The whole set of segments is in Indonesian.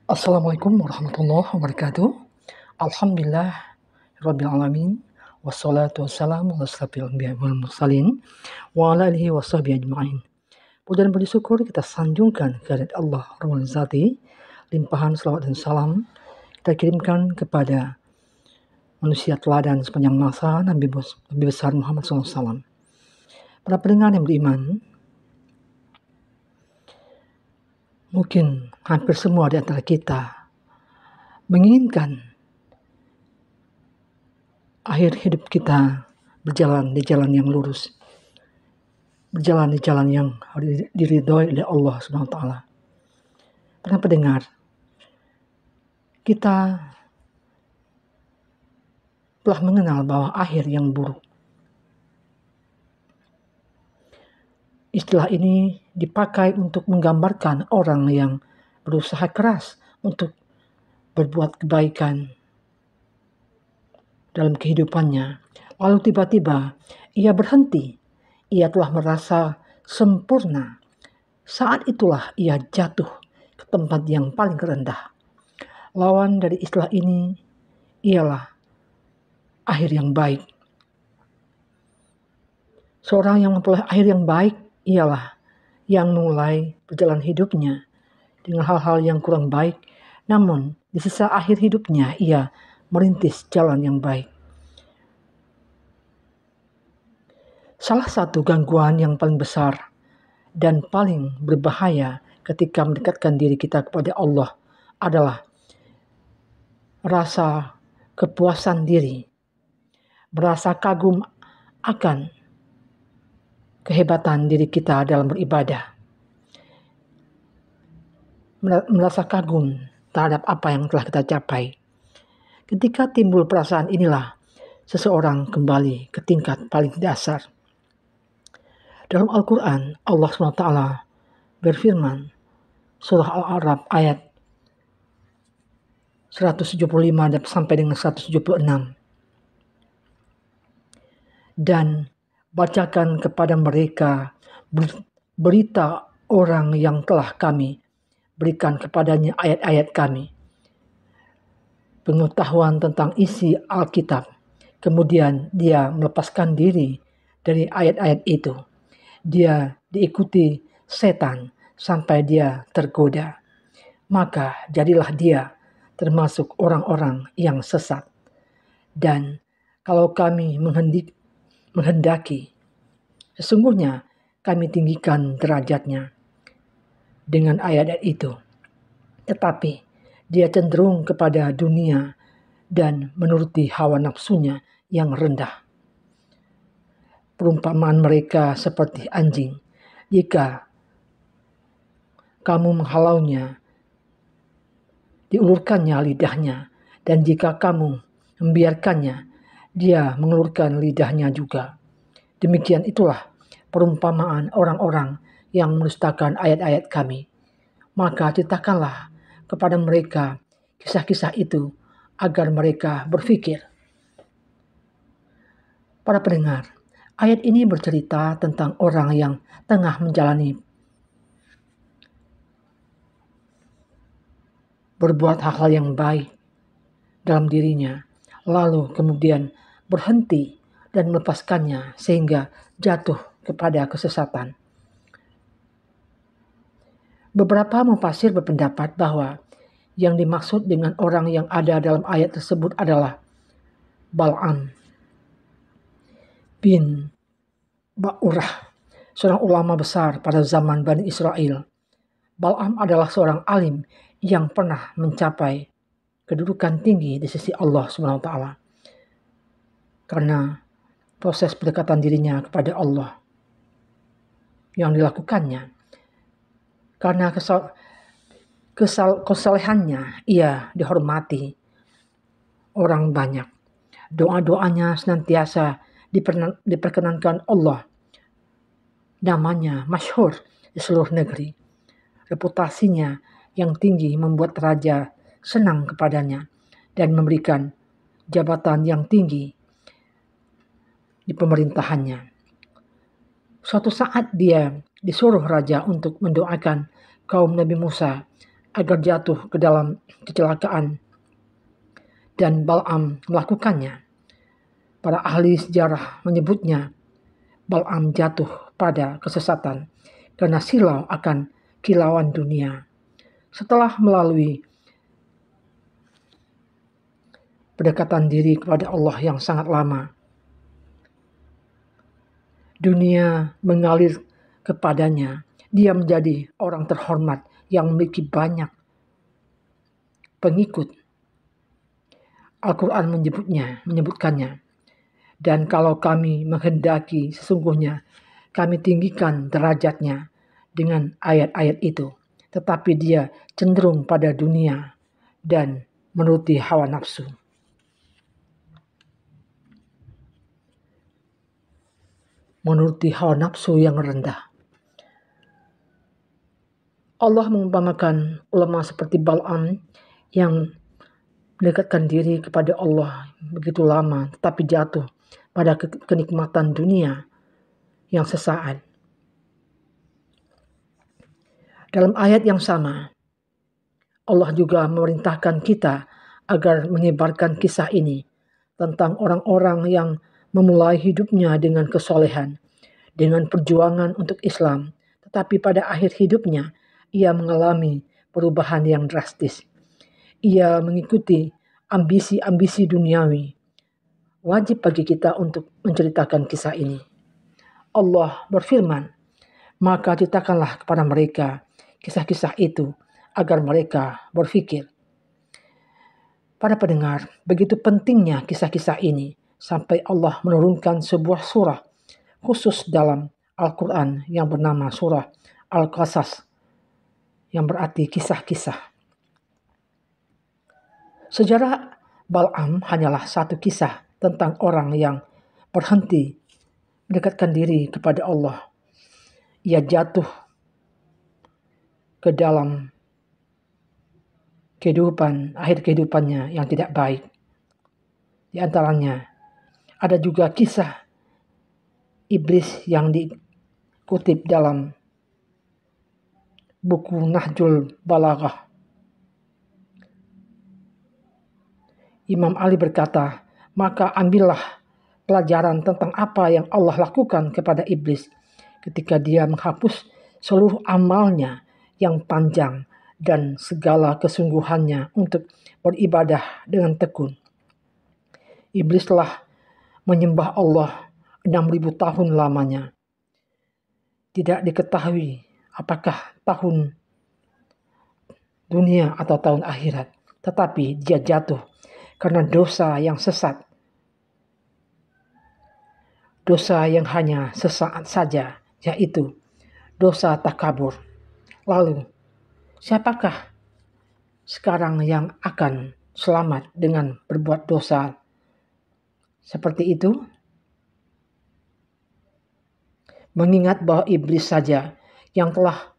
Assalamualaikum warahmatullahi wabarakatuh. Alhamdulillah rabbil alamin wassalatu wassalamu ala asyrofil anbiya'i wal mursalin wa ala alihi washabihi ajma'in. Puja dan puji syukur kita sanjungkan kehadirat Allah Rabbul Zati, limpahan salawat dan salam kita kirimkan kepada manusia teladan sepanjang masa Nabi besar Muhammad SAW. Para pendengar yang beriman, mungkin hampir semua di antara kita menginginkan akhir hidup kita berjalan di jalan yang lurus, berjalan di jalan yang diridhoi oleh Allah Subhanahu wa taala. Para pendengar, kita telah mengenal bahwa akhir yang buruk. Istilah ini dipakai untuk menggambarkan orang yang berusaha keras untuk berbuat kebaikan dalam kehidupannya. Lalu tiba-tiba ia berhenti. Ia telah merasa sempurna. Saat itulah ia jatuh ke tempat yang paling rendah. Lawan dari istilah ini ialah akhir yang baik. Seorang yang memperoleh akhir yang baik ialah yang mulai berjalan hidupnya dengan hal-hal yang kurang baik, namun di sisa akhir hidupnya ia merintis jalan yang baik. Salah satu gangguan yang paling besar dan paling berbahaya ketika mendekatkan diri kita kepada Allah adalah rasa kepuasan diri, merasa kagum akan kehebatan diri kita dalam beribadah, merasa kagum terhadap apa yang telah kita capai. Ketika timbul perasaan inilah, seseorang kembali ke tingkat paling dasar. Dalam Al-Quran, Allah SWT berfirman, surah Al-A'raf ayat 175 sampai dengan 176. Dan bacakan kepada mereka berita orang yang telah kami berikan kepadanya ayat-ayat kami, pengetahuan tentang isi Alkitab. Kemudian dia melepaskan diri dari ayat-ayat itu. Dia diikuti setan sampai dia tergoda. Maka jadilah dia termasuk orang-orang yang sesat. Dan kalau kami menghendaki, sesungguhnya kami tinggikan derajatnya dengan ayat-ayat itu. Tetapi dia cenderung kepada dunia dan menuruti hawa nafsunya yang rendah. Perumpamaan mereka seperti anjing. Jika kamu menghalaunya, diulurkannya lidahnya, dan jika kamu membiarkannya, dia mengulurkan lidahnya juga. Demikian itulah perumpamaan orang-orang yang mendustakan ayat-ayat kami. Maka ceritakanlah kepada mereka kisah-kisah itu agar mereka berpikir. Para pendengar, ayat ini bercerita tentang orang yang tengah menjalani berbuat hal-hal yang baik dalam dirinya, lalu kemudian berhenti dan melepaskannya sehingga jatuh kepada kesesatan. Beberapa mufasir berpendapat bahwa yang dimaksud dengan orang yang ada dalam ayat tersebut adalah Bal'am bin Ba'urah, seorang ulama besar pada zaman Bani Israel. Bal'am adalah seorang alim yang pernah mencapai kedudukan tinggi di sisi Allah SWT karena proses pendekatan dirinya kepada Allah yang dilakukannya. Karena kesalehannya ia dihormati orang banyak. Doa-doanya senantiasa diperkenankan Allah. Namanya masyhur di seluruh negeri. Reputasinya yang tinggi membuat raja senang kepadanya dan memberikan jabatan yang tinggi di pemerintahannya. Suatu saat dia disuruh raja untuk mendoakan kaum Nabi Musa agar jatuh ke dalam kecelakaan, dan Bal'am melakukannya. Para ahli sejarah menyebutnya Bal'am jatuh pada kesesatan karena silau akan kilauan dunia. Setelah melalui pendekatan diri kepada Allah yang sangat lama, dunia mengalir kepadanya. Dia menjadi orang terhormat yang memiliki banyak pengikut. Al-Quran menyebutkannya. Dan kalau kami menghendaki, sesungguhnya kami tinggikan derajatnya dengan ayat-ayat itu. Tetapi dia cenderung pada dunia dan menuruti hawa nafsu. Menuruti hawa nafsu yang rendah. Allah mengumpamakan ulama seperti Bal'am yang mendekatkan diri kepada Allah begitu lama, tetapi jatuh pada kenikmatan dunia yang sesaat. Dalam ayat yang sama, Allah juga memerintahkan kita agar menyebarkan kisah ini tentang orang-orang yang memulai hidupnya dengan kesolehan, dengan perjuangan untuk Islam, tetapi pada akhir hidupnya ia mengalami perubahan yang drastis. Ia mengikuti ambisi-ambisi duniawi. Wajib bagi kita untuk menceritakan kisah ini. Allah berfirman, maka ceritakanlah kepada mereka kisah-kisah itu agar mereka berfikir. Para pendengar, begitu pentingnya kisah-kisah ini sampai Allah menurunkan sebuah surah khusus dalam Al-Quran yang bernama surah Al-Qasas, yang berarti kisah-kisah. Sejarah Bal'am hanyalah satu kisah tentang orang yang berhenti mendekatkan diri kepada Allah. Ia jatuh ke dalam akhir kehidupannya yang tidak baik. Di antaranya ada juga kisah iblis yang dikutip dalam buku Nahjul Balaghah. Imam Ali berkata, maka ambillah pelajaran tentang apa yang Allah lakukan kepada iblis ketika dia menghapus seluruh amalnya yang panjang dan segala kesungguhannya untuk beribadah dengan tekun. Iblis telah menyembah Allah 6.000 tahun lamanya. Tidak diketahui apakah tahun dunia atau tahun akhirat, tetapi dia jatuh karena dosa yang sesat. Dosa yang hanya sesaat saja, yaitu dosa takabur. Lalu, siapakah sekarang yang akan selamat dengan berbuat dosa seperti itu? Mengingat bahwa iblis saja yang telah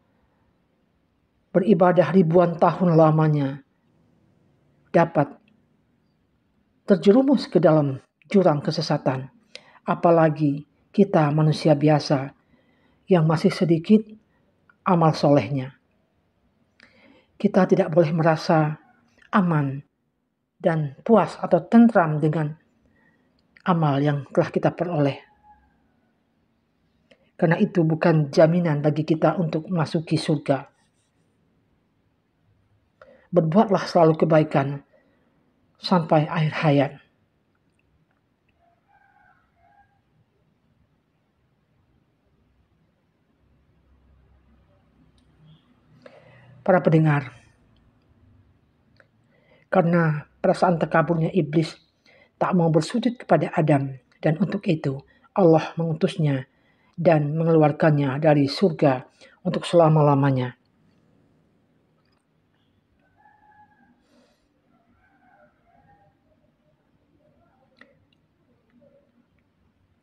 beribadah ribuan tahun lamanya dapat terjerumus ke dalam jurang kesesatan. Apalagi kita manusia biasa yang masih sedikit amal solehnya. Kita tidak boleh merasa aman dan puas atau tentram dengan amal yang telah kita peroleh. Karena itu bukan jaminan bagi kita untuk memasuki surga. Berbuatlah selalu kebaikan sampai akhir hayat. Para pendengar, karena perasaan takaburnya iblis tak mau bersujud kepada Adam, dan untuk itu Allah mengutusnya dan mengeluarkannya dari surga untuk selama-lamanya.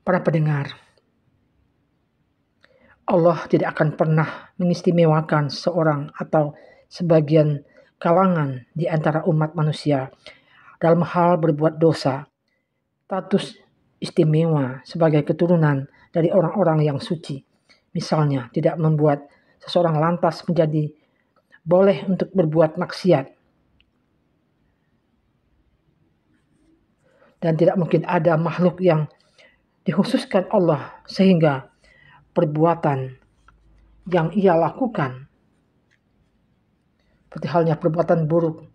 Para pendengar, Allah tidak akan pernah mengistimewakan seorang atau sebagian kalangan di antara umat manusia dalam hal berbuat dosa. Status istimewa sebagai keturunan dari orang-orang yang suci. Misalnya, tidak membuat seseorang lantas menjadi boleh untuk berbuat maksiat. Dan tidak mungkin ada makhluk yang dikhususkan Allah sehingga perbuatan yang ia lakukan, seperti halnya perbuatan buruk,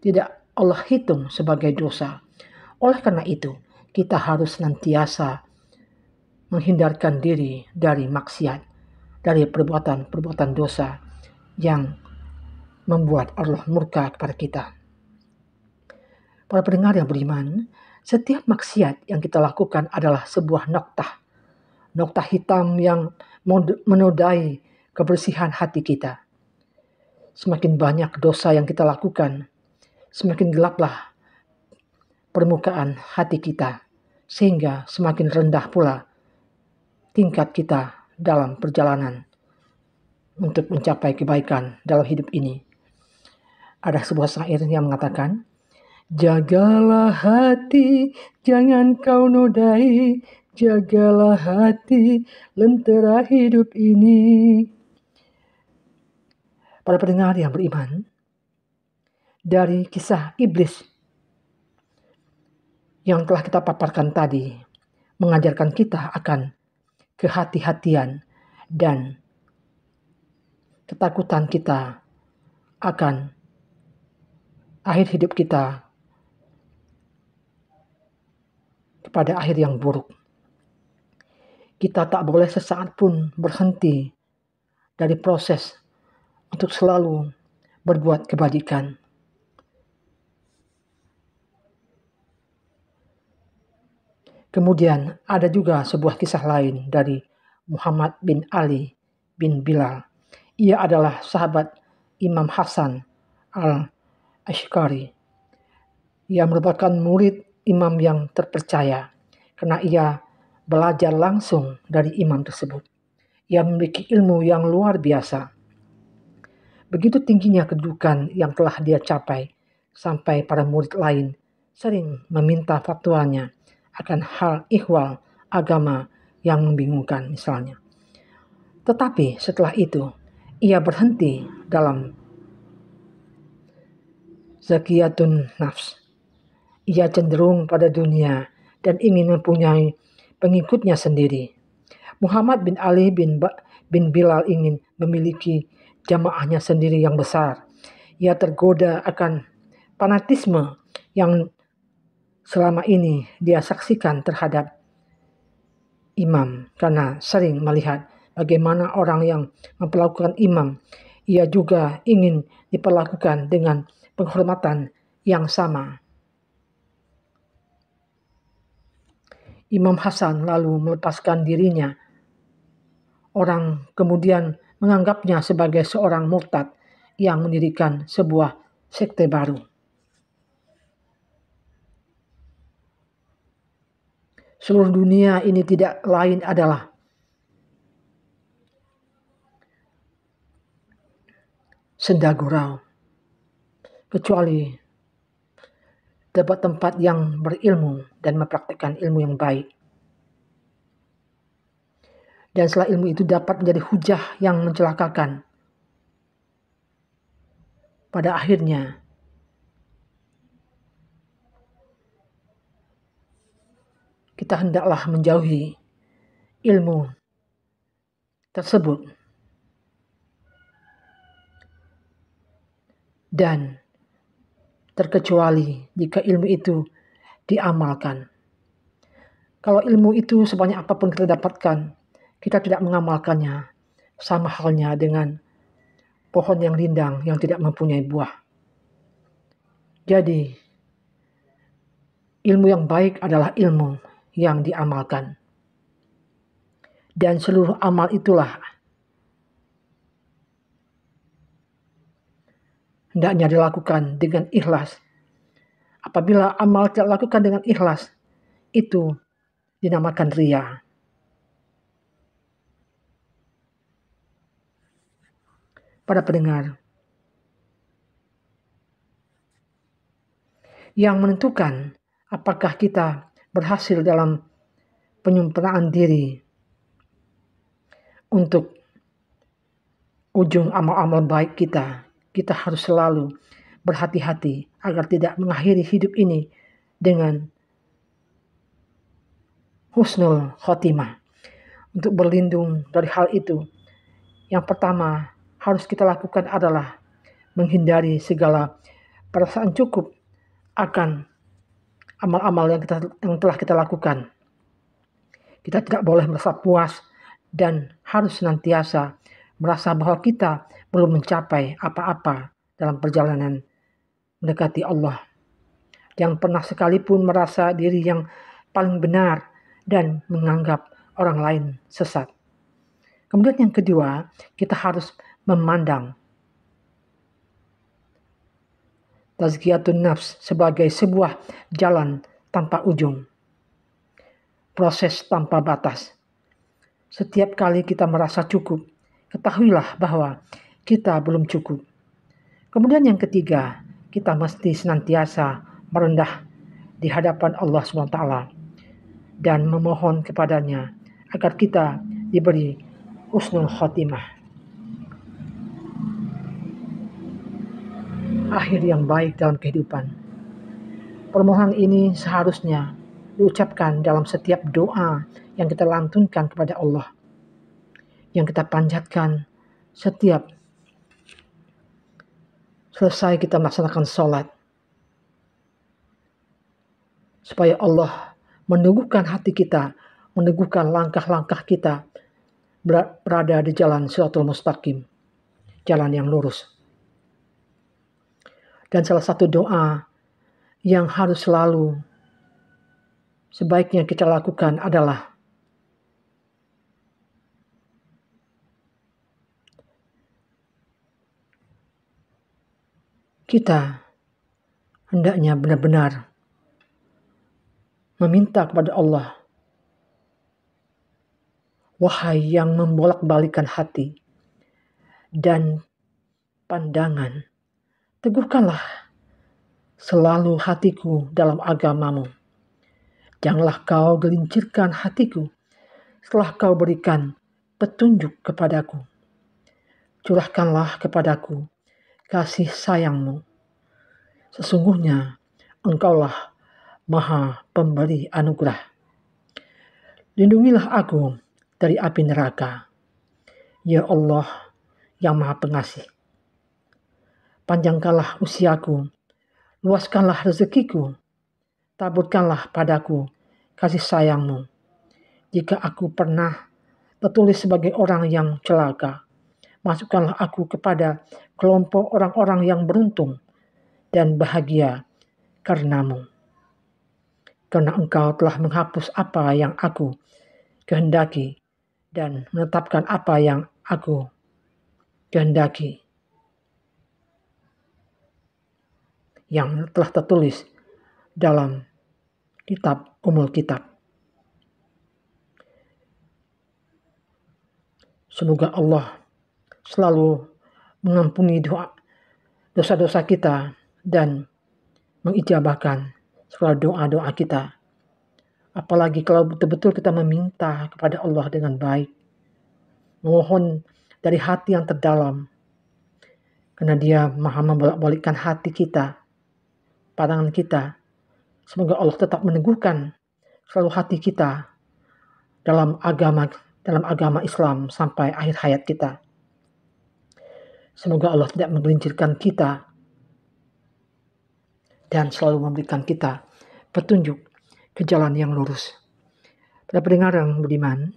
tidak Allah hitung sebagai dosa. Oleh karena itu, kita harus senantiasa menghindarkan diri dari maksiat, dari perbuatan-perbuatan dosa yang membuat Allah murka kepada kita. Para pendengar yang beriman, setiap maksiat yang kita lakukan adalah sebuah noktah hitam yang menodai kebersihan hati kita. Semakin banyak dosa yang kita lakukan, semakin gelaplah permukaan hati kita, sehingga semakin rendah pula tingkat kita dalam perjalanan untuk mencapai kebaikan dalam hidup ini. Ada sebuah syair yang mengatakan, jagalah hati, jangan kau nodai, jagalah hati, lentera hidup ini. Para pendengar yang beriman, dari kisah iblis yang telah kita paparkan tadi, mengajarkan kita akan kehati-hatian dan ketakutan kita akan akhir hidup kita kepada akhir yang buruk. Kita tak boleh sesaat pun berhenti dari proses untuk selalu berbuat kebajikan. Kemudian ada juga sebuah kisah lain dari Muhammad bin Ali bin Bilal. Ia adalah sahabat Imam Hasan al-Ashqari. Ia merupakan murid imam yang terpercaya karena ia belajar langsung dari imam tersebut. Ia memiliki ilmu yang luar biasa. Begitu tingginya kedudukan yang telah dia capai, sampai para murid lain sering meminta fatwanya akan hal ihwal agama yang membingungkan misalnya. Tetapi setelah itu, ia berhenti dalam zakiyatun nafs. Ia cenderung pada dunia dan ingin mempunyai pengikutnya sendiri. Muhammad bin Ali bin Bilal ingin memiliki jamaahnya sendiri yang besar. Ia tergoda akan fanatisme yang selama ini dia saksikan terhadap imam karena sering melihat bagaimana orang yang memperlakukan imam. Ia juga ingin diperlakukan dengan penghormatan yang sama. Imam Hasan lalu melepaskan dirinya. Orang kemudian menganggapnya sebagai seorang murtad yang mendirikan sebuah sekte baru. Seluruh dunia ini tidak lain adalah senda gurau, kecuali tempat-tempat yang berilmu dan mempraktikkan ilmu yang baik. Dan setelah ilmu itu dapat menjadi hujah yang mencelakakan, pada akhirnya kita hendaklah menjauhi ilmu tersebut dan terkecuali jika ilmu itu diamalkan. Kalau ilmu itu sebanyak apapun kita dapatkan, kita tidak mengamalkannya, sama halnya dengan pohon yang rindang yang tidak mempunyai buah. Jadi, ilmu yang baik adalah ilmu yang diamalkan. Dan seluruh amal itulah hendaknya dilakukan dengan ikhlas. Apabila amal tidak dilakukan dengan ikhlas, itu dinamakan riya. Para pendengar, yang menentukan apakah kita berhasil dalam penyempurnaan diri untuk ujung amal-amal baik kita, kita harus selalu berhati-hati agar tidak mengakhiri hidup ini dengan husnul khotimah. Untuk berlindung dari hal itu, yang pertama harus kita lakukan adalah menghindari segala perasaan cukup akan amal-amal yang telah kita lakukan. Kita tidak boleh merasa puas dan harus senantiasa merasa bahwa kita belum mencapai apa-apa dalam perjalanan mendekati Allah. Jangan pernah sekalipun merasa diri yang paling benar dan menganggap orang lain sesat. Kemudian yang kedua, kita harus memandang tazkiyatun nafs sebagai sebuah jalan tanpa ujung, proses tanpa batas. Setiap kali kita merasa cukup, ketahuilah bahwa kita belum cukup. Kemudian yang ketiga, kita mesti senantiasa merendah di hadapan Allah SWT dan memohon kepadanya agar kita diberi husnul khotimah, akhir yang baik dalam kehidupan. Permohonan ini seharusnya diucapkan dalam setiap doa yang kita lantunkan kepada Allah, yang kita panjatkan setiap selesai kita melaksanakan sholat, supaya Allah meneguhkan hati kita, meneguhkan langkah-langkah kita berada di jalan Shiratal Mustaqim, jalan yang lurus. Dan salah satu doa yang harus selalu sebaiknya kita lakukan adalah kita hendaknya benar-benar meminta kepada Allah, wahai yang membolak-balikan hati dan pandangan, teguhkanlah selalu hatiku dalam agamamu. Janganlah kau gelincirkan hatiku setelah kau berikan petunjuk kepadaku. Curahkanlah kepadaku kasih sayangmu. Sesungguhnya engkaulah Maha Pemberi anugerah. Lindungilah aku dari api neraka, ya Allah yang Maha Pengasih. Panjangkanlah usiaku, luaskanlah rezekiku, taburkanlah padaku kasih sayangmu. Jika aku pernah tertulis sebagai orang yang celaka, masukkanlah aku kepada kelompok orang-orang yang beruntung dan bahagia karenamu. Karena engkau telah menghapus apa yang aku kehendaki dan menetapkan apa yang aku kehendaki, yang telah tertulis dalam kitab Ummul Kitab. Semoga Allah selalu mengampuni dosa-dosa kita dan mengijabahkan segala doa-doa kita. Apalagi kalau betul-betul kita meminta kepada Allah dengan baik, memohon dari hati yang terdalam, karena Dia Maha membolak-balikkan hati kita, pandangan kita. Semoga Allah tetap meneguhkan selalu hati kita dalam agama Islam sampai akhir hayat kita. Semoga Allah tidak menggelincirkan kita dan selalu memberikan kita petunjuk ke jalan yang lurus. Pada pendengar yang budiman,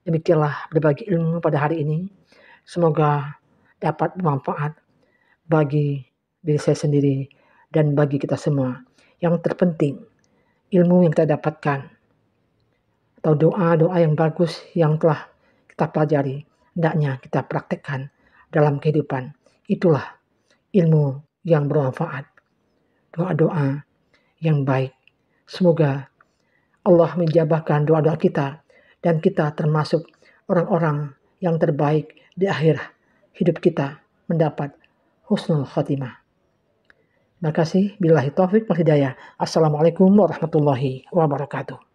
demikianlah berbagi ilmu pada hari ini. Semoga dapat bermanfaat bagi diri saya sendiri dan bagi kita semua. Yang terpenting, ilmu yang kita dapatkan atau doa-doa yang bagus yang telah kita pelajari, hendaknya kita praktekkan dalam kehidupan. Itulah ilmu yang bermanfaat. Doa-doa yang baik. Semoga Allah menjabahkan doa-doa kita dan kita termasuk orang-orang yang terbaik di akhir hidup kita mendapat husnul khotimah. Terima kasih. Billahi taufiq wal hidayah. Assalamualaikum warahmatullahi wabarakatuh.